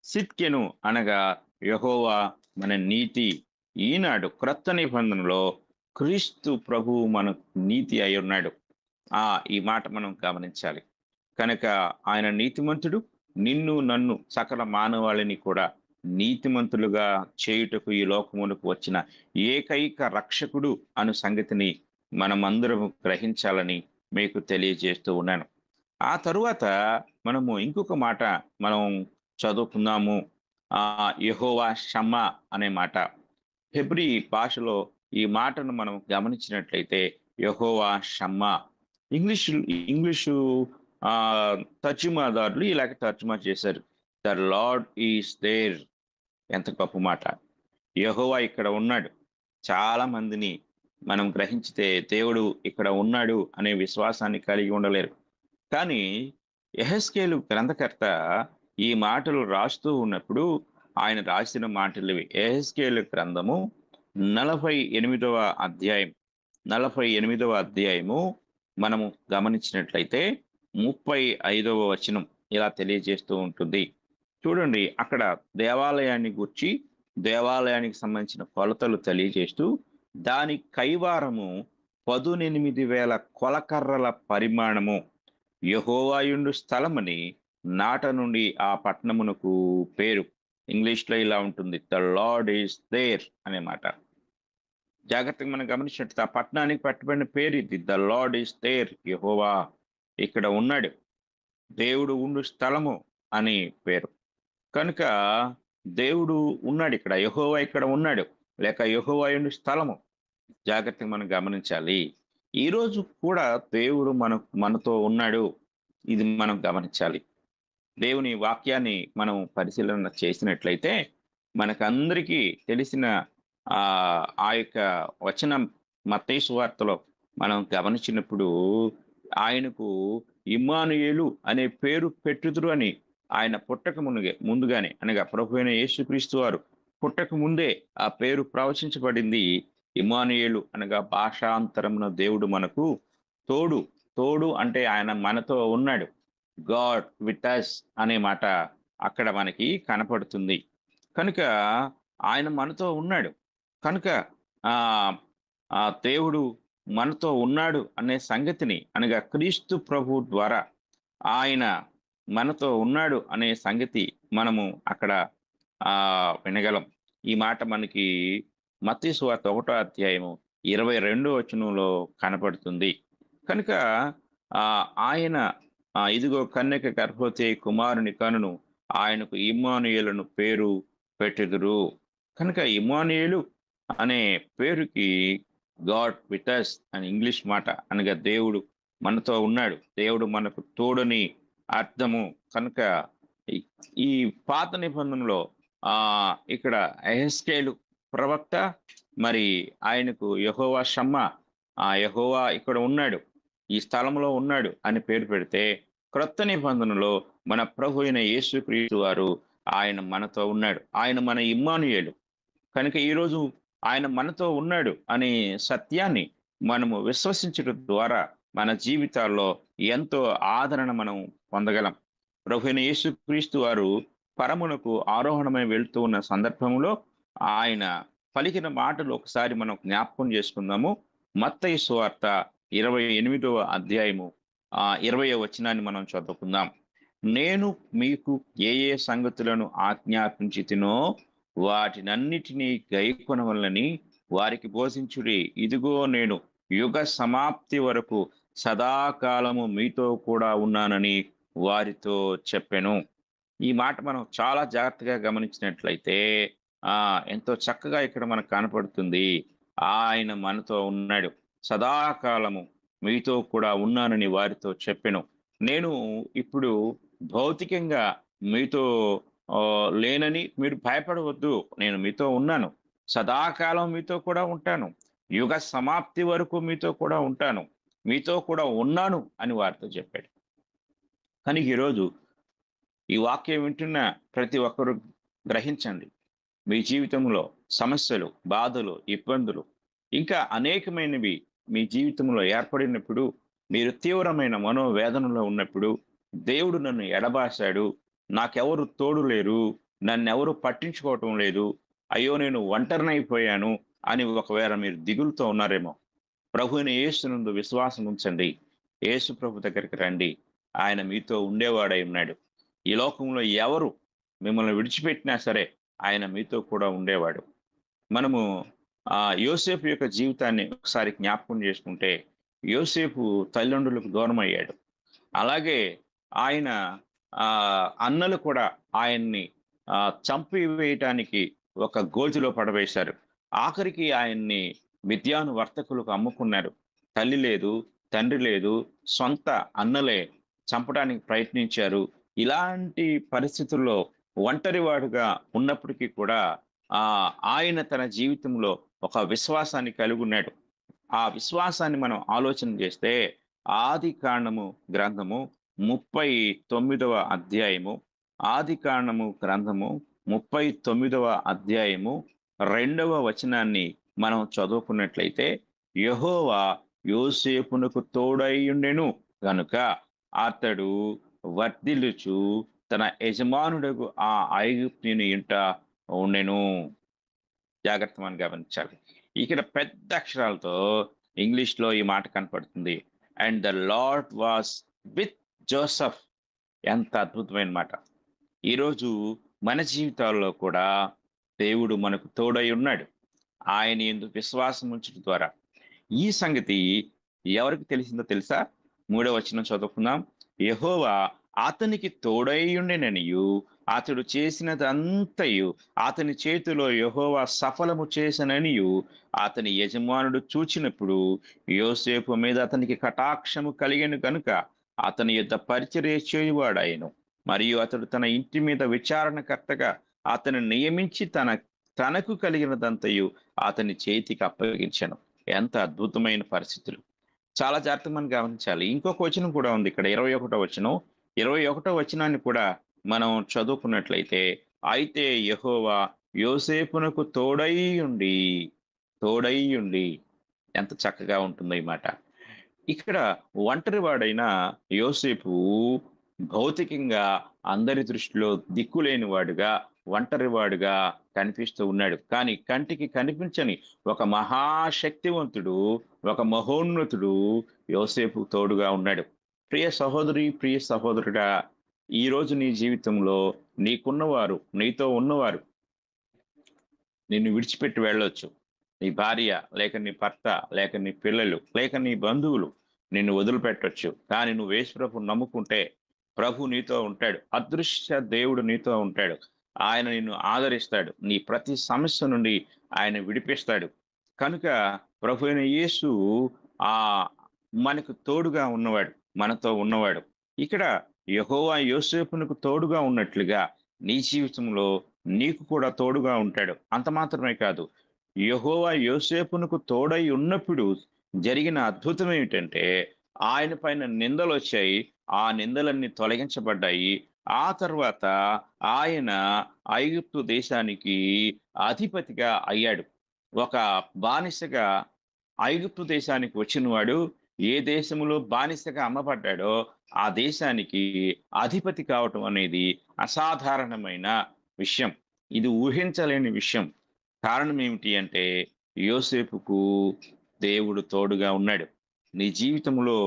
సిద్కెను అనగా యెహోవా మన నీతి. ఈనాడు క్రొత్త నిబంధనలో క్రీస్తు ప్రభువు మనకు నీతి అయి ఉన్నాడు. ఈ మాట మనం గమనించాలి. కనుక ఆయన నీతిమంతుడు, నిన్ను నన్ను సకల మానవాళిని కూడా నీతిమంతులుగా చేయుటకు ఈ లోకమునకు వచ్చిన ఏకైక రక్షకుడు అను సంగతిని మనమందరము గ్రహించాలని మీకు తెలియజేస్తూ ఉన్నాను. ఆ తరువాత మనము ఇంకొక మాట మనం చదువుకుందాము. యెహోవా షమ్మా అనే మాట. హెబ్రీ భాషలో ఈ మాటను మనం గమనించినట్లయితే యెహోవా షమ్మా. ఇంగ్లీషు తర్జుమాదారులు ఇలాగ తర్జుమా చేశారు. The lord is there. ఎంత గొప్ప మాట! యెహోవా ఇక్కడ ఉన్నాడు. చాలా మందిని మనం గ్రహించితే దేవుడు ఇక్కడ ఉన్నాడు అనే విశ్వాసాన్ని కలిగి ఉండలేరు. కానీ యెహెజ్కేలు గ్రంథకర్త ఈ మాటలు రాస్తూ ఉన్నప్పుడు ఆయన రాసిన మాటలు ఇవి. యెహెజ్కేలు గ్రంథము 48వ అధ్యాయం 48వ అధ్యాయము మనము గమనించినట్లయితే 35వ వచనం ఇలా తెలియజేస్తూ ఉంటుంది. చూడండి, అక్కడ దేవాలయాన్ని గూర్చి, దేవాలయానికి సంబంధించిన కొలతలు తెలియజేస్తూ, దాని కైవారము 18,000 కొలకర్రల పరిమాణము, యెహోవాయుండు స్థలమని నాట నుండి ఆ పట్టణమునకు పేరు. ఇంగ్లీష్లో ఇలా ఉంటుంది, ద లార్డ్ ఈస్ దేర్ అనే మాట. జాగ్రత్తగా మనం గమనించినట్టు ఆ పట్టణానికి పెట్టబడిన పేరు ఇది, ద లార్డ్ ఈస్ దేర్. యెహోవా ఇక్కడ ఉన్నాడు, దేవుడు ఉండు స్థలము అని పేరు. కనుక దేవుడు ఉన్నాడు ఇక్కడ, యెహోవా ఇక్కడ ఉన్నాడు, లేక యెహోవా ఉండు స్థలము. జాగ్రత్తగా మనం గమనించాలి. ఈరోజు కూడా దేవుడు మనతో ఉన్నాడు. ఇది మనం గమనించాలి. దేవుని వాక్యాన్ని మనం పరిశీలన చేసినట్లయితే మనకందరికీ తెలిసిన ఆ యొక్క వచనం మత్తయి సువార్తలో మనం గమనించినప్పుడు, ఆయనకు ఇమ్మానుయేలు అనే పేరు పెట్టుదురు అని ఆయన పుట్టక ముందుగానే, అనగా ప్రభువైన యేసుక్రీస్తు వారు పుట్టక ముందే ఆ పేరు ప్రవచించబడింది. ఇమ్మానుయేలు అనగా భాషాంతరమున దేవుడు మనకు తోడు. తోడు అంటే ఆయన మనతో ఉన్నాడు. గాడ్ విత్ అస్ అనే మాట అక్కడ మనకి కనపడుతుంది. కనుక ఆయన మనతో ఉన్నాడు. కనుక ఆ ఆ దేవుడు మనతో ఉన్నాడు అనే సంగతిని, అనగా క్రీస్తు ప్రభు ద్వారా ఆయన మనతో ఉన్నాడు అనే సంగతి మనము అక్కడ వినగలం. ఈ మాట మనకి మత్తయి సువార్త 1వ అధ్యాయము 22 వచనంలో కనపడుతుంది. కనుక ఆయన ఇదిగో కన్యక గర్భవతి అయి కుమారుని కనును, ఆయనకు ఇమ్మానుయేలును పేరు పెట్టుదురు. కనుక ఇమ్మానుయేలు అనే పేరుకి గాడ్ విత్ అస్ అని ఇంగ్లీష్ మాట. అనగా దేవుడు మనతో ఉన్నాడు. దేవుడు మనకు తోడని అర్థము. కనుక ఈ ఈ పాత నిబంధనలో ఇక్కడ యెహెజ్కేలు ప్రవక్త మరి ఆయనకు యెహోవా షమ్మా, యెహోవా ఇక్కడ ఉన్నాడు, ఈ స్థలంలో ఉన్నాడు అని పేరు పెడితే, క్రొత్త నిబంధనలో మన ప్రభు అయిన యేసుక్రీస్తు వారు ఆయన మనతో ఉన్నాడు. ఆయన మన ఇమ్మానుయేలు. కనుక ఈరోజు ఆయన మనతో ఉన్నాడు అనే సత్యాన్ని మనము విశ్వసించడం ద్వారా మన జీవితాల్లో ఎంతో ఆదరణ మనం పొందగలం. ప్రభువైన యేసుక్రీస్తు వారు పరమునకు ఆరోహణమై వెళ్తూ ఉన్న సందర్భంలో ఆయన పలికిన మాటలు ఒకసారి మనం జ్ఞాపకం చేసుకుందాము. మత్తయి సువార్త 28వ అధ్యాయము 20వ వచనాన్ని మనం చదువుకుందాం. నేను మీకు ఏ ఏ సంగతులను ఆజ్ఞాపించితినో వాటినన్నిటినీ గైకొనవలెనని వారికి బోధించుడి. ఇదిగో నేను యుగ సమాప్తి వరకు సదాకాలము మీతో కూడా ఉన్నానని వారితో చెప్పెను. ఈ మాట మనం చాలా జాగ్రత్తగా గమనించినట్లయితే ఎంతో చక్కగా ఇక్కడ మనకు కనపడుతుంది. ఆయన మనతో ఉన్నాడు. సదాకాలము మీతో కూడా ఉన్నానని వారితో చెప్పెను. నేను ఇప్పుడు భౌతికంగా మీతో లేనని మీరు భయపడవద్దు. నేను మీతో ఉన్నాను. సదాకాలం మీతో కూడా ఉంటాను. యుగ సమాప్తి వరకు మీతో కూడా ఉంటాను. మీతో కూడా ఉన్నాను అని వారితో చెప్పాడు. కానీ ఈరోజు ఈ వాక్యం వింటున్న ప్రతి ఒక్కరు గ్రహించండి. మీ జీవితంలో సమస్యలు, బాధలు, ఇబ్బందులు ఇంకా అనేకమైనవి మీ జీవితంలో ఏర్పడినప్పుడు, మీరు తీవ్రమైన మనోవేదనలో ఉన్నప్పుడు, దేవుడు నన్ను ఎడబాశాడు, నాకెవరు తోడు లేరు, నన్నెవరు పట్టించుకోవటం లేదు, అయ్యో నేను ఒంటరినైపోయాను అని ఒకవేళ మీరు దిగులుతో ఉన్నారేమో, ప్రభువైన యేసునందు విశ్వాసం ఉంచండి. యేసు ప్రభు దగ్గరికి రండి. ఆయన మీతో ఉండేవాడై ఉన్నాడు. ఈ లోకంలో ఎవరు మిమ్మల్ని విడిచిపెట్టినా సరే ఆయన మీతో కూడా ఉండేవాడు. మనము యోసేపు యొక్క జీవితాన్ని ఒకసారి జ్ఞాపకం చేసుకుంటే, యోసేపు తల్లిదండ్రులకు దూరం అయ్యాడు. అలాగే ఆయన అన్నలు కూడా ఆయన్ని చంపివేయటానికి ఒక గోతిలో పడవేశారు. ఆఖరికి ఆయన్ని మిద్యాను వర్తకులకు అమ్ముకున్నారు. తల్లి లేదు, తండ్రి లేదు, సొంత అన్నలే చంపడానికి ప్రయత్నించారు. ఇలాంటి పరిస్థితుల్లో ఒంటరివాడుగా ఉన్నప్పటికీ కూడా ఆయన తన జీవితంలో ఒక విశ్వాసాన్ని కలిగి ఉన్నాడు. ఆ విశ్వాసాన్ని మనం ఆలోచన చేస్తే ఆది కాండము గ్రంథము 39వ అధ్యాయము, ఆది కాండము గ్రంథము 39వ అధ్యాయము 2వ వచనాన్ని మనం చదువుకున్నట్లయితే, యెహోవా యోసేపునకు తోడై ఉండెను గనుక అతడు వర్ధిల్లుచు తన యజమానుడకు ఆ ఐగుప్తుని ఇంట ఉండెను. జాగ్రత్త మనం గమనించాలి. ఇక్కడ పెద్ద అక్షరాలతో ఇంగ్లీష్ లో ఈ మాట కనపడుతుంది. And the lord was with Joseph. ఎంత అద్భుతమైన మాట. ఈరోజు మన జీవితాల్లో కూడా దేవుడు మనకు తోడై ఉన్నాడు. ఆయన యందు విశ్వాసం ఉంచడం ద్వారా ఈ సంగతి ఎవరికి తెలిసిందో తెలుసా? 3వ వచనం చదువుకుందాం. యెహోవా అతనికి తోడై ఉండెననియు అతడు చేసినదంతయు అతని చేతిలో యెహోవా సఫలము చేసననియు అతని యజమానుడు చూచినప్పుడు యోసేపు మీద అతనికి కటాక్షము కలిగెను కనుక అతని యొద్ద పరిచర్య చేయువాడాయెను. మరియు అతడు తన ఇంటి మీద విచారణకర్తగా అతను నియమించి తనకు కలిగినదంతయు అతని చేతికి అప్పగించెను. ఎంత అద్భుతమైన పరిస్థితులు! చాలా జాగ్రత్తగా మనం గమనించాలి. ఇంకొక వచనం కూడా ఉంది ఇక్కడ, 21వ వచనం. 21వ వచనాన్ని కూడా మనం చదువుకున్నట్లయితే, అయితే యెహోవా యోసేపునకు తోడై ఉండి ఎంత చక్కగా ఉంటుందో ఈ మాట. ఇక్కడ ఒంటరివాడైన యోసేపు భౌతికంగా అందరి దృష్టిలో దిక్కులేని వాడుగా, ఒంటరివాడుగా కనిపిస్తూ ఉన్నాడు. కానీ కంటికి కనిపించని ఒక మహాశక్తివంతుడు, ఒక మహోన్నతుడు యోసేపు తోడుగా ఉన్నాడు. ప్రియ సహోదరి, ప్రియ సహోదరుడా, ఈ రోజు నీ జీవితంలో నీకున్నవారు, నీతో ఉన్నవారు నిన్ను విడిచిపెట్టి వెళ్ళొచ్చు. నీ భార్య, లేక నీ భర్త, లేక నీ పిల్లలు, లేక నీ బంధువులు నిన్ను వదిలిపెట్టొచ్చు. కానీ నువ్వు యేసు ప్రభువుని నమ్ముకుంటే ప్రభు నీతో ఉంటాడు. అదృశ్య దేవుడు నీతో ఉంటాడు. ఆయన నిన్ను ఆదరిస్తాడు. నీ ప్రతి సమస్య నుండి ఆయన విడిపిస్తాడు. కనుక ప్రభువైన యేసు ఆహ్, మనకు తోడుగా ఉన్నవాడు. మనతో ఉన్నవాడు. ఇక్కడ యెహోవా యోసేపునకు తోడుగా ఉన్నట్లుగా నీ జీవితంలో నీకు కూడా తోడుగా ఉంటాడు. అంత మాత్రమే కాదు, యెహోవా యోసేపునకు తోడై ఉన్నప్పుడు జరిగిన అద్భుతం ఏమిటంటే, ఆయన పైన నిందలొచ్చాయి. ఆ నిందలన్నీ తొలగించబడ్డాయి. ఆ తర్వాత ఆయన ఐగుప్తు దేశానికి అధిపతిగా అయ్యాడు. ఒక బానిసగా ఐగుప్తు దేశానికి వచ్చినవాడు ఏ దేశంలో బానిసగా అమ్మబడ్డాడో, ఆ దేశానికి అధిపతి కావటం అనేది అసాధారణమైన విషయం. ఇది ఊహించలేని విషయం. కారణం ఏమిటి అంటే, యోసేపుకు దేవుడు తోడుగా ఉన్నాడు. నీ జీవితంలో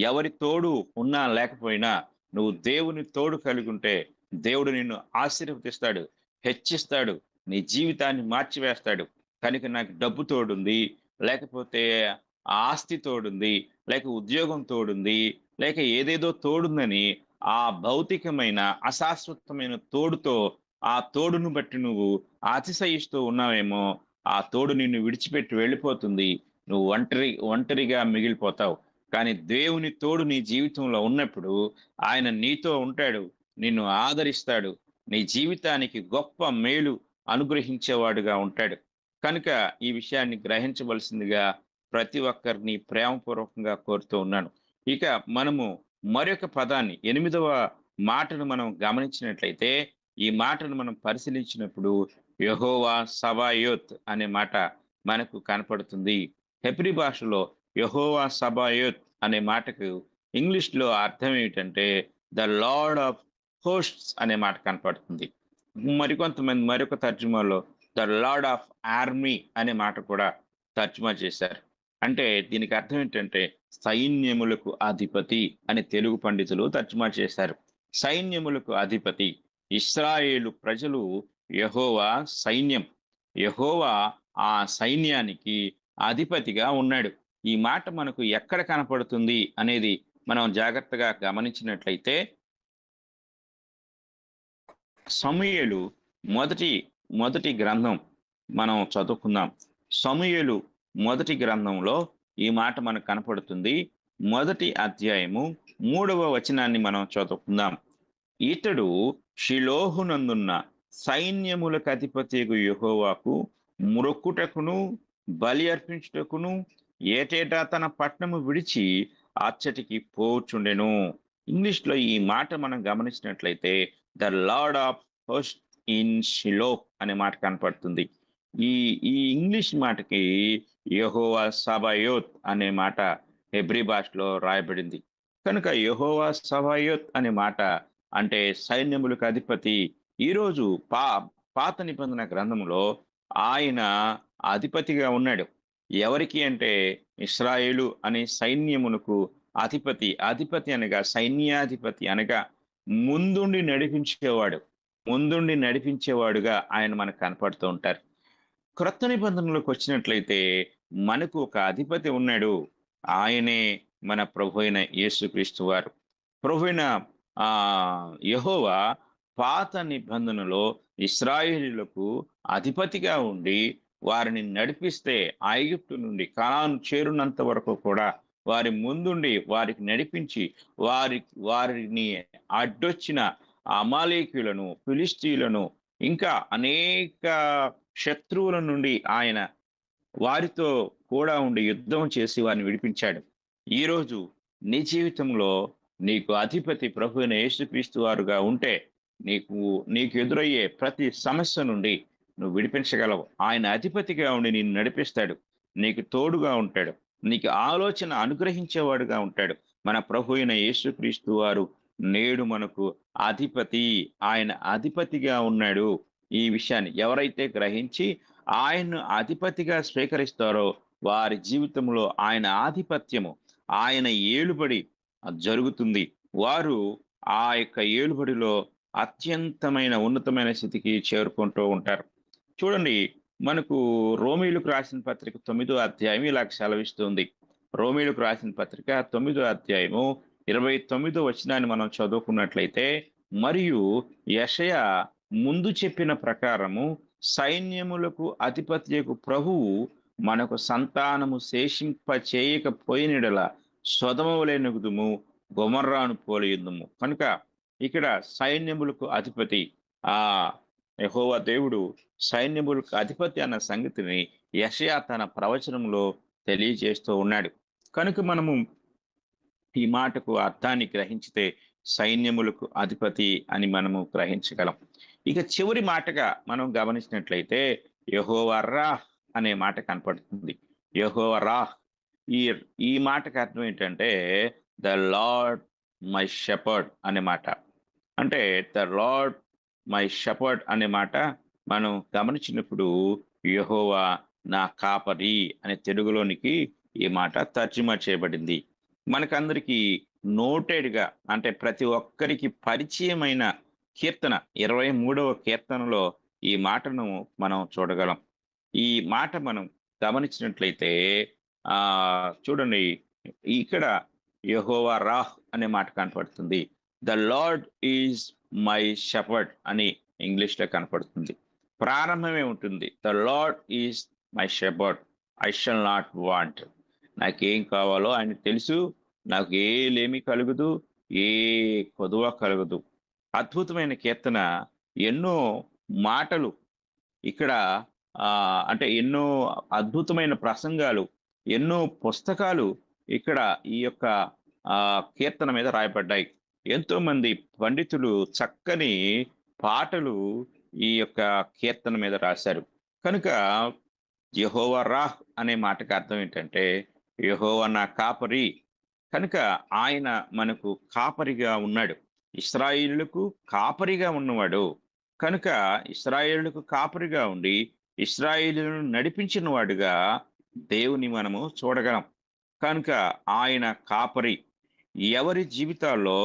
ఎవరి తోడు ఉన్నా లేకపోయినా, నువ్వు దేవుని తోడు కలిగుంటే, దేవుడు నిన్ను ఆశీర్వదిస్తాడు, హెచ్చిస్తాడు, నీ జీవితాన్ని మార్చివేస్తాడు. కనుక నాకు డబ్బు తోడుంది, లేకపోతే ఆస్తి తోడుంది, లేక ఉద్యోగం తోడుంది, లేక ఏదేదో తోడుందని ఆ భౌతికమైన, అశాశ్వతమైన తోడుతో, ఆ తోడును బట్టి నువ్వు అతిశయిస్తూ ఉన్నావేమో, ఆ తోడు నిన్ను విడిచిపెట్టి వెళ్ళిపోతుంది. నువ్వు ఒంటరిగా మిగిలిపోతావు. కానీ దేవుని తోడు నీ జీవితంలో ఉన్నప్పుడు ఆయన నీతో ఉంటాడు. నిన్ను ఆదరిస్తాడు. నీ జీవితానికి గొప్ప మేలు అనుగ్రహించేవాడుగా ఉంటాడు. కనుక ఈ విషయాన్ని గ్రహించవలసిందిగా ప్రతి ఒక్కరిని ప్రేమపూర్వకంగా కోరుతూ ఉన్నాను. ఇక మనము మరొక పదాన్ని 8వ మాటను మనం గమనించినట్లయితే, ఈ మాటను మనం పరిశీలించినప్పుడు యెహోవా సబాయోత్ అనే మాట మనకు కనపడుతుంది. హెబ్రీ భాషలో యెహోవా సబాయోత్ అనే మాటకు ఇంగ్లీష్‌లో అర్థం ఏమిటంటే, ద లార్డ్ ఆఫ్ హోస్ట్స్ అనే మాట కనపడుతుంది. మరికొంతమంది మరొక తర్జుమాలో ద లార్డ్ ఆఫ్ ఆర్మీ అనే మాట కూడా తర్జుమా చేశారు. అంటే దీనికి అర్థం ఏంటంటే, సైన్యములకు అధిపతి అని తెలుగు పండితులు తర్జుమా చేశారు. సైన్యములకు అధిపతి. ఇశ్రాయేలు ప్రజలు యెహోవా సైన్యం. యెహోవా ఆ సైన్యానికి అధిపతిగా ఉన్నాడు. ఈ మాట మనకు ఎక్కడ కనపడుతుంది అనేది మనం జాగ్రత్తగా గమనించినట్లయితే, సమూయేలు మొదటి మొదటి గ్రంథం మనం చదువుకుందాం. సమూయేలు మొదటి గ్రంథంలో ఈ మాట మనకు కనపడుతుంది. మొదటి అధ్యాయము 3వ వచనాన్ని మనం చదువుకుందాం. ఇతడు షిలోహునందున్న సైన్యములకు అధిపతియగు యెహోవాకు మ్రొక్కుటకును, బలి అర్పించుటకును ఏటేటా తన పట్టణము విడిచి అచ్చటికి పోవుచుండెను. ఇంగ్లీష్‌లో ఈ మాట మనం గమనించినట్లయితే the lord of host in Shiloh అనే మాట కనపడుతుంది. ఈ ఈ ఇంగ్లీష్ మాటకి యెహోవా సబాయోత్ అనే మాట హెబ్రీ భాషలో రాయబడింది. కనుక యెహోవా సబాయోత్ అనే మాట అంటే సైన్యములకు అధిపతి. ఈరోజు పాత నిబంధన గ్రంథంలో ఆయన అధిపతిగా ఉన్నాడు. ఎవరికి అంటే ఇశ్రాయేలు అనే సైన్యమునకు అధిపతి. అధిపతి అనగా సైన్యాధిపతి అనగా ముందుండి నడిపించేవాడు. ముందుండి నడిపించేవాడుగా ఆయన మనకు కనపడుతూ ఉంటారు. క్రొత్త నిబంధనలోకి వచ్చినట్లయితే మనకు ఒక అధిపతి ఉన్నాడు. ఆయనే మన ప్రభువైన యేసుక్రీస్తు వారు. ప్రభువైన యెహోవా పాత నిబంధనలో ఇశ్రాయేలీయులకు అధిపతిగా ఉండి వారిని నడిపిస్తే ఐగుప్తు నుండి కనాను చేరునంత వరకు కూడా వారి ముందుండి వారికి నడిపించి వారిని అడ్డొచ్చిన అమాలేకీయులను, ఫిలిష్తీయులను ఇంకా అనేక శత్రువుల నుండి ఆయన వారితో కూడా ఉండి యుద్ధం చేసి వారిని విడిపించాడు. ఈరోజు నీ జీవితంలో నీకు అధిపతి ప్రభువైన యేసుక్రీస్తు వారుగా ఉంటే, నీకు నీకు ఎదురయ్యే ప్రతి సమస్య నుండి నువ్వు విడిపించగలవు. ఆయన అధిపతిగా ఉండి నిన్ను నడిపిస్తాడు. నీకు తోడుగా ఉంటాడు. నీకు ఆలోచన అనుగ్రహించేవాడుగా ఉంటాడు. మన ప్రభువైన యేసుక్రీస్తు వారు నేడు మనకు అధిపతి. ఆయన అధిపతిగా ఉన్నాడు. ఈ విషయాన్ని ఎవరైతే గ్రహించి ఆయన్ను అధిపతిగా స్వీకరిస్తారో వారి జీవితంలో ఆయన ఆధిపత్యము, ఆయన ఏలుబడి జరుగుతుంది. వారు ఆ యొక్క ఏలుబడిలో అత్యంతమైన ఉన్నతమైన స్థితికి చేరుకుంటూ ఉంటారు. చూడండి, మనకు రోమీయులకు రాసిన పత్రిక 9వ అధ్యాయం ఇలాగ సెలవిస్తుంది. రోమీయులకు రాసిన పత్రిక 9వ అధ్యాయము 29వ వచనాన్ని మనం చదువుకున్నట్లయితే, మరియు యెషయా ముందు చెప్పిన ప్రకారము సైన్యములకు అధిపత్యకు ప్రభువు మనకు సంతానము శేషింప చేయకపోయినెడల సొదొమ వలె నగుదుము, గొమొర్రాను పోలియుందుము. కనుక ఇక్కడ సైన్యములకు అధిపతి ఆ యెహోవా దేవుడు సైన్యములకు అధిపతి అన్న సంగతిని యెషయా తన ప్రవచనంలో తెలియజేస్తూ ఉన్నాడు. కనుక మనము ఈ మాటకు అర్థాన్ని గ్రహించితే సైన్యములకు అధిపతి అని మనము గ్రహించగలం. ఇక చివరి మాటగా మనం గమనించినట్లయితే యెహోవా రాహ్ అనే మాట కనపడుతుంది. యెహోవా రాహ్ ఈ ఈ మాటకు అర్థం ఏంటంటే ద లార్డ్ మై షెపర్డ్ అనే మాట. అంటే ద లార్డ్ మై షెపర్డ్ అనే మాట మనం గమనించినప్పుడు యెహోవా నా కాపరి అనే తెలుగులోనికి ఈ మాట తర్జుమా చేయబడింది. మనకందరికీ నోటెడ్‌గా అంటే ప్రతి ఒక్కరికి పరిచయమైన కీర్తన 23వ కీర్తనలో ఈ మాటను మనం చూడగలం. ఈ మాట మనం గమనించినట్లయితే చూడండి, ఇక్కడ యెహోవా రాహ్ అనే మాట కనపడుతుంది. The lord is my shepherd అని ఇంగ్లీష్‌లో కనపడుతుంది. ప్రారంభమే ఉంటుంది. The lord is my shepherd, I shall not want. నాకేం కావాలో ఆయనకు తెలుసు. నాకు ఏ లేమి కలుగదు, ఏ కొదువ కలగదు. అద్భుతమైన కీర్తన. ఎన్నో మాటలు ఇక్కడ అంటే ఎన్నో అద్భుతమైన ప్రసంగాలు, ఎన్నో పుస్తకాలు ఇక్కడ ఈ యొక్క కీర్తన మీద రాయబడ్డాయి. ఎంతోమంది పండితులు చక్కని పాటలు ఈ యొక్క కీర్తన మీద రాశారు. కనుక యెహోవా రాహ్ అనే మాటకు అర్థం ఏంటంటే యెహోవా నా కాపరి. కనుక ఆయన మనకు కాపరిగా ఉన్నాడు. ఇశ్రాయేలులకు కాపరిగా ఉన్నవాడు. కనుక ఇశ్రాయేలులకు కాపరిగా ఉండి ఇశ్రాయేలును నడిపించిన వాడుగా దేవుని మనము చూడగలం. కనుక ఆయన కాపరి. ఎవరి జీవితాల్లో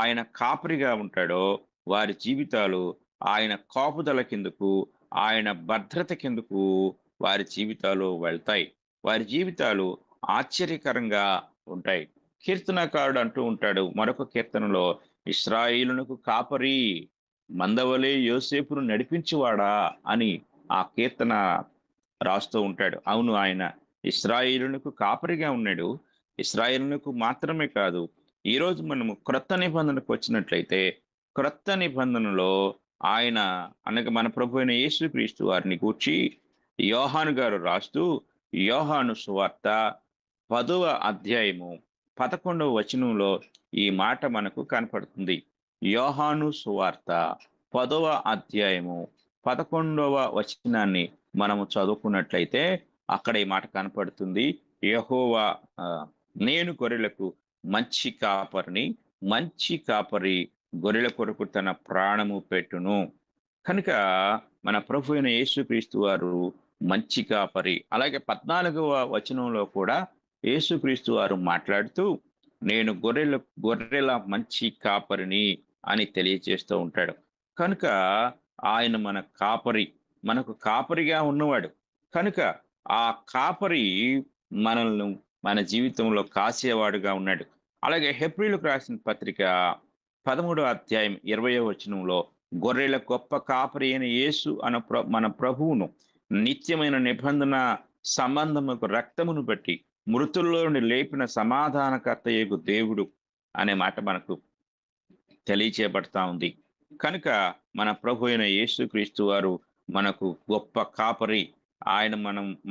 ఆయన కాపరిగా ఉంటాడో వారి జీవితాలు ఆయన కాపుదల కిందకు, ఆయన భద్రత కిందకు వారి జీవితాలు వెళ్తాయి. వారి జీవితాలు ఆశ్చర్యకరంగా ఉంటాయి. కీర్తనకారుడు అంటూ ఉంటాడు మరొక కీర్తనలో, ఇశ్రాయేలునకు కాపరి, మందవలే యోసేపును నడిపించువాడా అని ఆ కీర్తన రాస్తూ ఉంటాడు. అవును, ఆయన ఇశ్రాయేలునకు కాపరిగా ఉన్నాడు. ఇశ్రాయేలునకు మాత్రమే కాదు, ఈరోజు మనము క్రొత్త నిబంధనకు వచ్చినట్లయితే క్రొత్త నిబంధనలో ఆయన అనగా మన ప్రభు అయిన యేసుక్రీస్తు వారిని గూర్చి యోహాను గారు రాస్తూ, యోహాను సువార్త 10వ అధ్యాయము 11వ వచనంలో ఈ మాట మనకు కనపడుతుంది. యోహాను సువార్త 10వ అధ్యాయము 11వ వచనాన్ని మనము చదువుకున్నట్లయితే అక్కడ ఈ మాట కనపడుతుంది. యెహోవా నేను గొర్రెలకు మంచి కాపరిని, మంచి కాపరి గొర్రెల కొరకు తన ప్రాణము పెట్టును. కనుక మన ప్రభు అయిన యేసుక్రీస్తు వారు మంచి కాపరి. అలాగే 14వ వచనంలో కూడా యేసుక్రీస్తు వారు మాట్లాడుతూ నేను గొర్రెల మంచి కాపరిని అని తెలియజేస్తూ ఉంటాడు. కనుక ఆయన మన కాపరి, మనకు కాపరిగా ఉన్నవాడు. కనుక ఆ కాపరి మనల్ని మన జీవితంలో కాసేవాడుగా ఉన్నాడు. అలాగే హెబ్రీయులకు రాసిన పత్రిక 13వ అధ్యాయం 20వ వచనంలో గొర్రెల గొప్ప కాపరి అయిన యేసు మన ప్రభువును నిత్యమైన నిబంధన సంబంధముకు రక్తమును బట్టి మృతుల్లో నుండి లేపిన సమాధానకర్తయగు దేవుడు అనే మాట మనకు తెలియచేయబడతా ఉంది. కనుక మన ప్రభు అయిన యేసుక్రీస్తు వారు మనకు గొప్ప కాపరి. ఆయన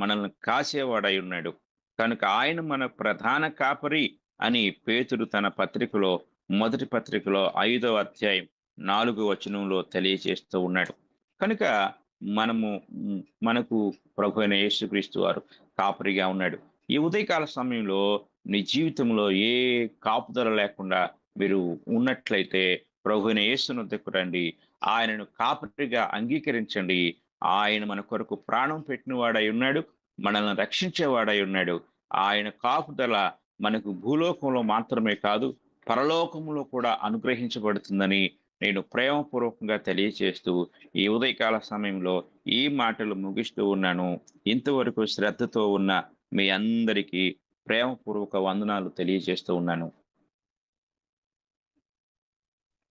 మనల్ని కాసేవాడై ఉన్నాడు. కనుక ఆయన మన ప్రధాన కాపరి అని పేతురు తన పత్రికలో మొదటి పత్రికలో 5వ అధ్యాయం 4వ వచనంలో తెలియజేస్తూ ఉన్నాడు. కనుక మనకు ప్రభు అయిన యేసుక్రీస్తు వారు కాపరిగా ఉన్నాడు. ఈ ఉదయకాల సమయంలో నీ జీవితంలో ఏ కాపుదల లేకుండా మీరు ఉన్నట్లయితే ప్రభు అయిన యేసునొద్దకు రండి. ఆయనను కాపరిగా అంగీకరించండి. ఆయన మన కొరకు ప్రాణం పెట్టిన వాడై ఉన్నాడు. మనల్ని రక్షించేవాడై ఉన్నాడు. ఆయన కాపుదల మనకు భూలోకంలో మాత్రమే కాదు, పరలోకంలో కూడా అనుగ్రహించబడుతుందని నేను ప్రేమపూర్వకంగా తెలియచేస్తూ ఈ ఉదయకాల సమయంలో ఈ మాటలు ముగిస్తూ ఉన్నాను. ఇంతవరకు శ్రద్ధతో ఉన్న మీ అందరికీ ప్రేమపూర్వక వందనాలు తెలియజేస్తూ ఉన్నాను.